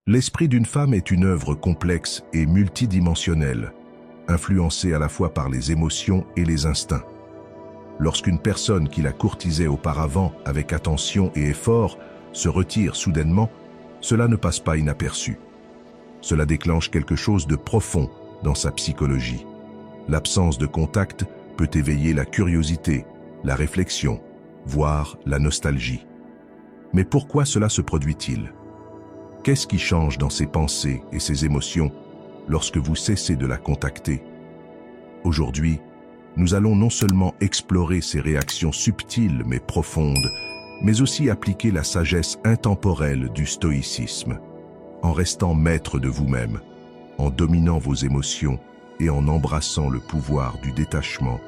L'esprit d'une femme est une œuvre complexe et multidimensionnelle, influencée à la fois par les émotions et les instincts. Lorsqu'une personne qui la courtisait auparavant avec attention et effort se retire soudainement, cela ne passe pas inaperçu. Cela déclenche quelque chose de profond dans sa psychologie. L'absence de contact peut éveiller la curiosité, la réflexion, voire la nostalgie. Mais pourquoi cela se produit-il? Qu'est-ce qui change dans ses pensées et ses émotions lorsque vous cessez de la contacter? Aujourd'hui, nous allons non seulement explorer ces réactions subtiles mais profondes, mais aussi appliquer la sagesse intemporelle du stoïcisme, en restant maître de vous-même, en dominant vos émotions et en embrassant le pouvoir du détachement.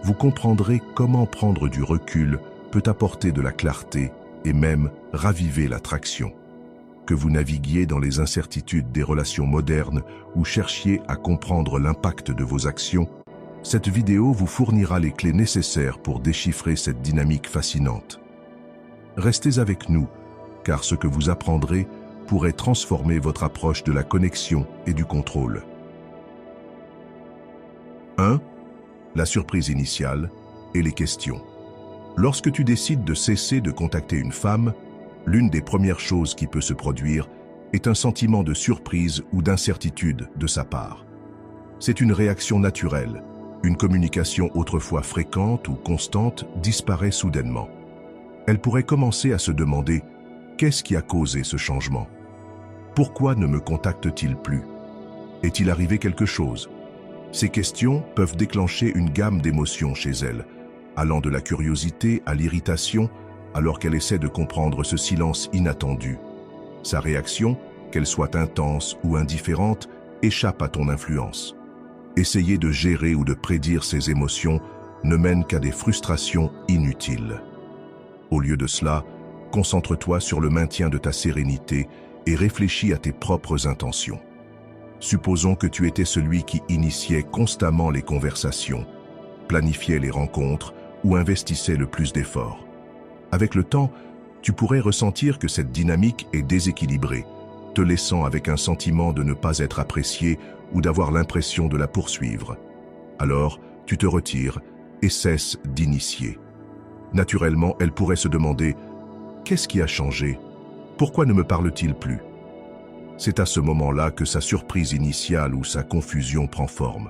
Vous comprendrez comment prendre du recul peut apporter de la clarté et même raviver l'attraction. Que vous naviguiez dans les incertitudes des relations modernes ou cherchiez à comprendre l'impact de vos actions, cette vidéo vous fournira les clés nécessaires pour déchiffrer cette dynamique fascinante. Restez avec nous, car ce que vous apprendrez pourrait transformer votre approche de la connexion et du contrôle. 1. La surprise initiale et les questions. Lorsque tu décides de cesser de contacter une femme, l'une des premières choses qui peut se produire est un sentiment de surprise ou d'incertitude de sa part. C'est une réaction naturelle. Une communication autrefois fréquente ou constante disparaît soudainement. Elle pourrait commencer à se demander « Qu'est-ce qui a causé ce changement? Pourquoi ne me contacte-t-il plus? Est-il arrivé quelque chose ?» Ces questions peuvent déclencher une gamme d'émotions chez elle, allant de la curiosité à l'irritation, alors qu'elle essaie de comprendre ce silence inattendu. Sa réaction, qu'elle soit intense ou indifférente, échappe à ton influence. Essayer de gérer ou de prédire ces émotions ne mène qu'à des frustrations inutiles. Au lieu de cela, concentre-toi sur le maintien de ta sérénité et réfléchis à tes propres intentions. Supposons que tu étais celui qui initiait constamment les conversations, planifiait les rencontres ou investissait le plus d'efforts. Avec le temps, tu pourrais ressentir que cette dynamique est déséquilibrée, te laissant avec un sentiment de ne pas être apprécié ou d'avoir l'impression de la poursuivre. Alors, tu te retires et cesses d'initier. Naturellement, elle pourrait se demander « Qu'est-ce qui a changé? Pourquoi ne me parle-t-il plus ?» C'est à ce moment-là que sa surprise initiale ou sa confusion prend forme.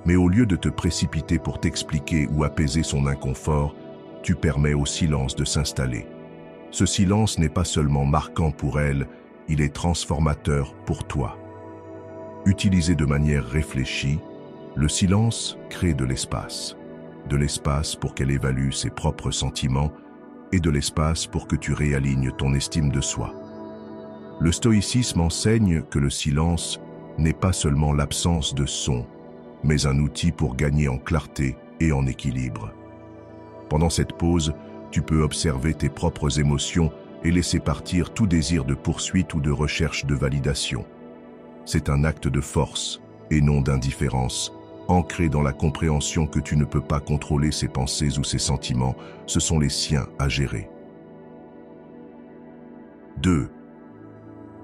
Mais au lieu de te précipiter pour t'expliquer ou apaiser son inconfort, tu permets au silence de s'installer. Ce silence n'est pas seulement marquant pour elle, il est transformateur pour toi. Utilisé de manière réfléchie, le silence crée de l'espace. De l'espace pour qu'elle évalue ses propres sentiments et de l'espace pour que tu réalignes ton estime de soi. Le stoïcisme enseigne que le silence n'est pas seulement l'absence de son, mais un outil pour gagner en clarté et en équilibre. Pendant cette pause, tu peux observer tes propres émotions et laisser partir tout désir de poursuite ou de recherche de validation. C'est un acte de force et non d'indifférence, ancré dans la compréhension que tu ne peux pas contrôler ses pensées ou ses sentiments, ce sont les siens à gérer. 2.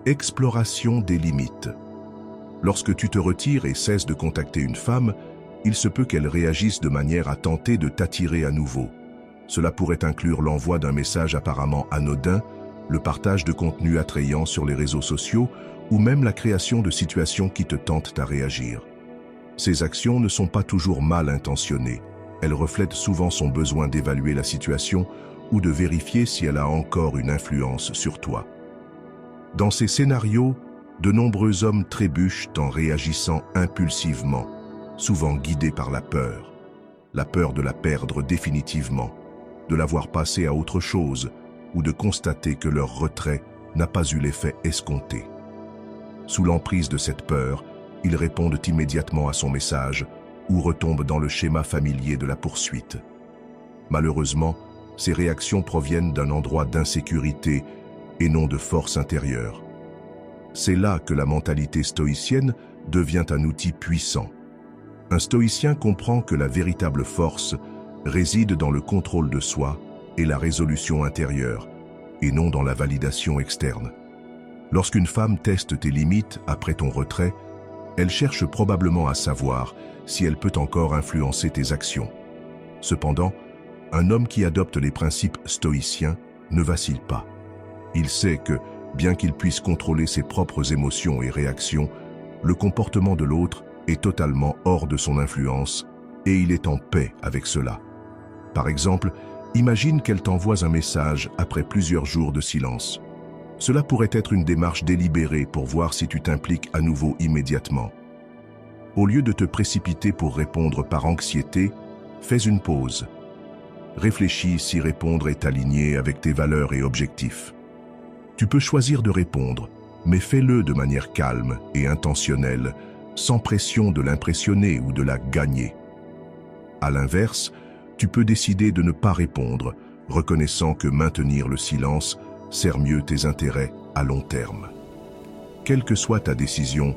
Exploration des limites. Lorsque tu te retires et cesses de contacter une femme, il se peut qu'elle réagisse de manière à tenter de t'attirer à nouveau. Cela pourrait inclure l'envoi d'un message apparemment anodin, le partage de contenu attrayant sur les réseaux sociaux ou même la création de situations qui te tentent à réagir. Ces actions ne sont pas toujours mal intentionnées. Elles reflètent souvent son besoin d'évaluer la situation ou de vérifier si elle a encore une influence sur toi. Dans ces scénarios, de nombreux hommes trébuchent en réagissant impulsivement, souvent guidés par la peur de la perdre définitivement, de la voir passer à autre chose ou de constater que leur retrait n'a pas eu l'effet escompté. Sous l'emprise de cette peur, ils répondent immédiatement à son message ou retombent dans le schéma familier de la poursuite. Malheureusement, ces réactions proviennent d'un endroit d'insécurité et non de force intérieure. C'est là que la mentalité stoïcienne devient un outil puissant. Un stoïcien comprend que la véritable force réside dans le contrôle de soi et la résolution intérieure, et non dans la validation externe. Lorsqu'une femme teste tes limites après ton retrait, elle cherche probablement à savoir si elle peut encore influencer tes actions. Cependant, un homme qui adopte les principes stoïciens ne vacille pas. Il sait que, bien qu'il puisse contrôler ses propres émotions et réactions, le comportement de l'autre est totalement hors de son influence et il est en paix avec cela. Par exemple, imagine qu'elle t'envoie un message après plusieurs jours de silence. Cela pourrait être une démarche délibérée pour voir si tu t'impliques à nouveau immédiatement. Au lieu de te précipiter pour répondre par anxiété, fais une pause. Réfléchis si répondre est aligné avec tes valeurs et objectifs. Tu peux choisir de répondre, mais fais-le de manière calme et intentionnelle, sans pression de l'impressionner ou de la gagner. À l'inverse, tu peux décider de ne pas répondre, reconnaissant que maintenir le silence sert mieux tes intérêts à long terme. Quelle que soit ta décision,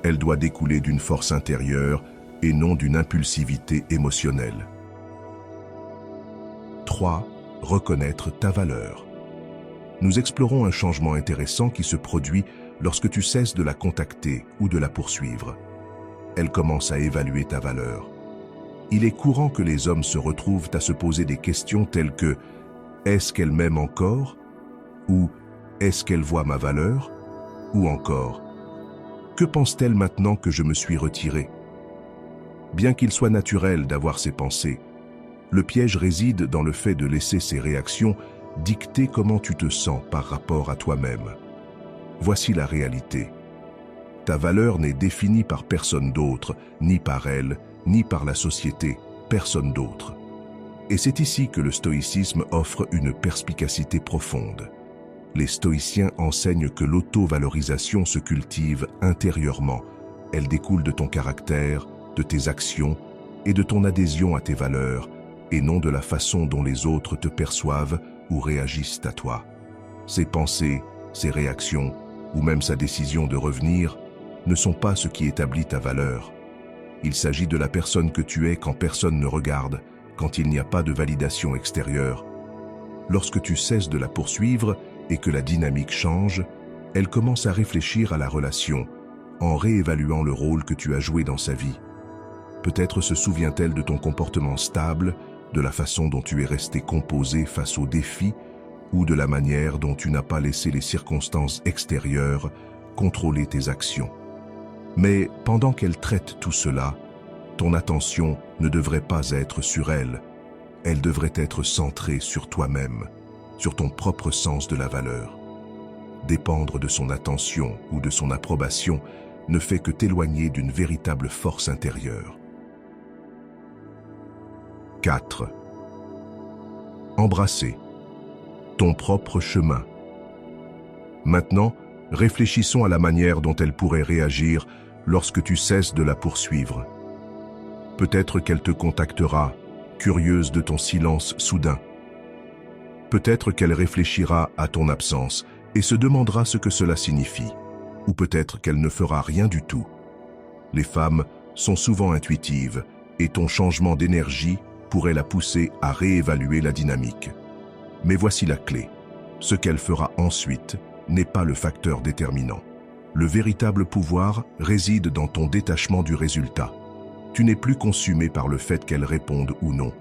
elle doit découler d'une force intérieure et non d'une impulsivité émotionnelle. 3. Reconnaître ta valeur. Nous explorons un changement intéressant qui se produit lorsque tu cesses de la contacter ou de la poursuivre. Elle commence à évaluer ta valeur. Il est courant que les hommes se retrouvent à se poser des questions telles que « Est-ce qu'elle m'aime encore ?» ou « Est-ce qu'elle voit ma valeur ?» ou encore « Que pense-t-elle maintenant que je me suis retiré ?» Bien qu'il soit naturel d'avoir ces pensées, le piège réside dans le fait de laisser ces réactions dicter comment tu te sens par rapport à toi-même. Voici la réalité. Ta valeur n'est définie par personne d'autre, ni par elle, ni par la société, personne d'autre. Et c'est ici que le stoïcisme offre une perspicacité profonde. Les stoïciens enseignent que l'auto-valorisation se cultive intérieurement. Elle découle de ton caractère, de tes actions et de ton adhésion à tes valeurs, et non de la façon dont les autres te perçoivent ou réagissent à toi. Ses pensées, ses réactions, ou même sa décision de revenir, ne sont pas ce qui établit ta valeur. Il s'agit de la personne que tu es quand personne ne regarde, quand il n'y a pas de validation extérieure. Lorsque tu cesses de la poursuivre et que la dynamique change, elle commence à réfléchir à la relation, en réévaluant le rôle que tu as joué dans sa vie. Peut-être se souvient-elle de ton comportement stable, de la façon dont tu es resté composé face aux défis, ou de la manière dont tu n'as pas laissé les circonstances extérieures contrôler tes actions. Mais pendant qu'elle traite tout cela, ton attention ne devrait pas être sur elle. Elle devrait être centrée sur toi-même, sur ton propre sens de la valeur. Dépendre de son attention ou de son approbation ne fait que t'éloigner d'une véritable force intérieure. 4. Embrasser ton propre chemin. Maintenant, réfléchissons à la manière dont elle pourrait réagir lorsque tu cesses de la poursuivre. Peut-être qu'elle te contactera, curieuse de ton silence soudain. Peut-être qu'elle réfléchira à ton absence et se demandera ce que cela signifie. Ou peut-être qu'elle ne fera rien du tout. Les femmes sont souvent intuitives et ton changement d'énergie pourrait la pousser à réévaluer la dynamique. Mais voici la clé. Ce qu'elle fera ensuite n'est pas le facteur déterminant. Le véritable pouvoir réside dans ton détachement du résultat. Tu n'es plus consumé par le fait qu'elle réponde ou non.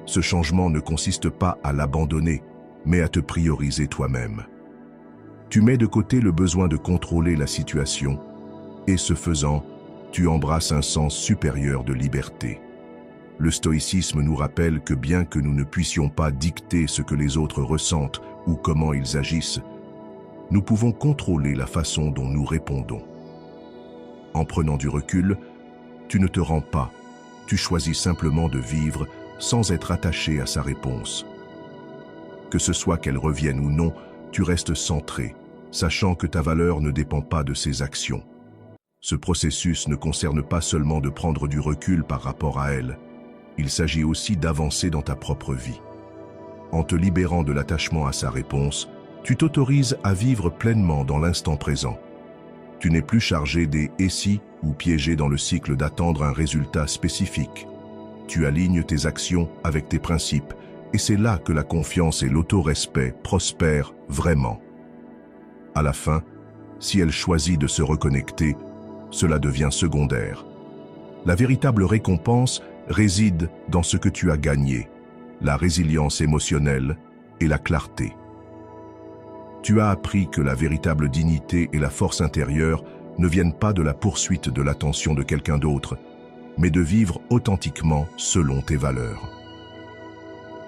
Ce changement ne consiste pas à l'abandonner, mais à te prioriser toi-même. Tu mets de côté le besoin de contrôler la situation, et ce faisant, tu embrasses un sens supérieur de liberté. Le stoïcisme nous rappelle que bien que nous ne puissions pas dicter ce que les autres ressentent ou comment ils agissent, nous pouvons contrôler la façon dont nous répondons. En prenant du recul, tu ne te rends pas, tu choisis simplement de vivre sans être attaché à sa réponse. Que ce soit qu'elle revienne ou non, tu restes centré, sachant que ta valeur ne dépend pas de ses actions. Ce processus ne concerne pas seulement de prendre du recul par rapport à elle, il s'agit aussi d'avancer dans ta propre vie. En te libérant de l'attachement à sa réponse, tu t'autorises à vivre pleinement dans l'instant présent. Tu n'es plus chargé des « et si » ou piégé dans le cycle d'attendre un résultat spécifique. Tu alignes tes actions avec tes principes, et c'est là que la confiance et l'autorespect prospèrent vraiment. À la fin, Si elle choisit de se reconnecter, cela devient secondaire. La véritable récompense réside dans ce que tu as gagné, la résilience émotionnelle et la clarté. Tu as appris que la véritable dignité et la force intérieure ne viennent pas de la poursuite de l'attention de quelqu'un d'autre, mais de vivre authentiquement selon tes valeurs.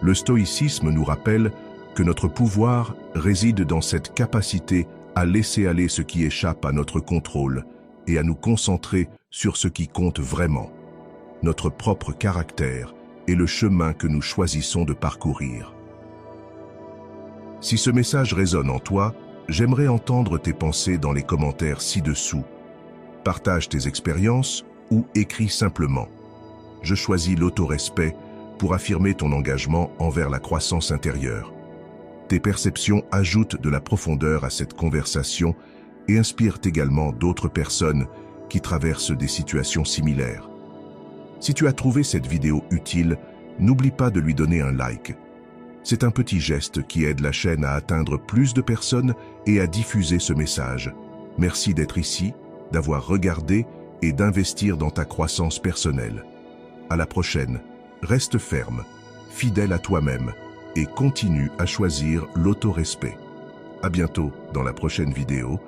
Le stoïcisme nous rappelle que notre pouvoir réside dans cette capacité à laisser aller ce qui échappe à notre contrôle et à nous concentrer sur ce qui compte vraiment, notre propre caractère et le chemin que nous choisissons de parcourir. Si ce message résonne en toi, j'aimerais entendre tes pensées dans les commentaires ci-dessous. Partage tes expériences ou écris simplement « Je choisis l'autorespect » pour affirmer ton engagement envers la croissance intérieure. Tes perceptions ajoutent de la profondeur à cette conversation et inspirent également d'autres personnes qui traversent des situations similaires. Si tu as trouvé cette vidéo utile, n'oublie pas de lui donner un like. C'est un petit geste qui aide la chaîne à atteindre plus de personnes et à diffuser ce message. Merci d'être ici, d'avoir regardé et d'investir dans ta croissance personnelle. À la prochaine, reste ferme, fidèle à toi-même et continue à choisir l'autorespect. À bientôt dans la prochaine vidéo.